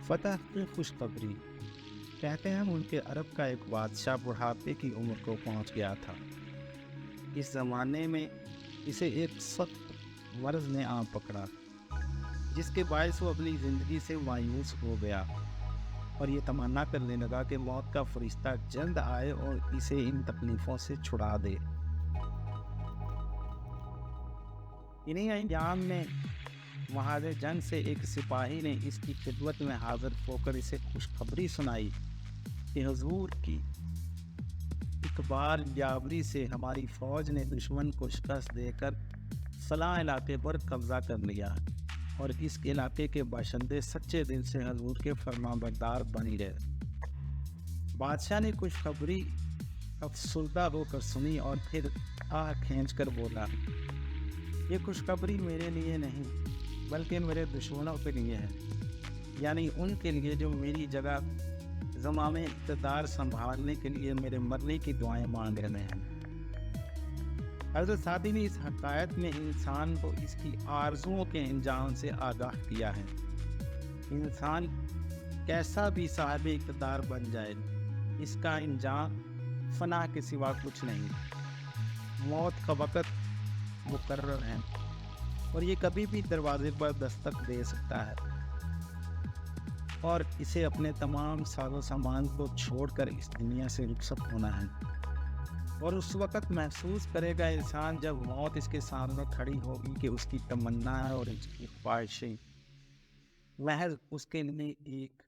فتح کی خوشخبری۔ کہتے ہیں ملک عرب کا ایک بادشاہ بڑھاپے کی عمر کو پہنچ گیا تھا۔ اس زمانے میں اسے ایک سخت مرض نے آ پکڑا، جس کے باعث وہ اپنی زندگی سے مایوس ہو گیا اور یہ تمنا کرنے لگا کہ موت کا فرشتہ جلد آئے اور اسے ان تکلیفوں سے چھڑا دے۔ انہی ایام میں محاذ جنگ سے ایک سپاہی نے اس کی خدمت میں حاضر ہو کر اسے خوشخبری سنائی کہ حضور کی اقبال جابری سے ہماری فوج نے دشمن کو شکست دے کر فلاں علاقے پر قبضہ کر لیا اور اس علاقے کے باشندے سچے دل سے حضور کے فرما بردار بنی رہے۔ بادشاہ نے خوشخبری افسردہ ہو کر سنی اور پھر آہ کھینچ کر بولا، یہ خوشخبری میرے لیے نہیں بلکہ میرے دشمنوں کے لیے ہے، یعنی ان کے لیے جو میری جگہ زمام اقتدار سنبھالنے کے لیے میرے مرنے کی دعائیں مانگ رہے ہیں۔ حضرت سعدی نے اس حقائق میں انسان کو اس کی آرزوؤں کے انجام سے آگاہ کیا ہے۔ انسان کیسا بھی صاحب اقتدار بن جائے، اس کا انجام فنا کے سوا کچھ نہیں۔ موت کا وقت مقرر ہے اور یہ کبھی بھی دروازے پر دستک دے سکتا ہے اور اسے اپنے تمام ساز و سامان کو چھوڑ کر اس دنیا سے رخصت ہونا ہے۔ اور اس وقت محسوس کرے گا انسان جب موت اس کے سامنے کھڑی ہوگی کہ اس کی تمنا اور اس کی خواہشیں محض اس کے لیے ایک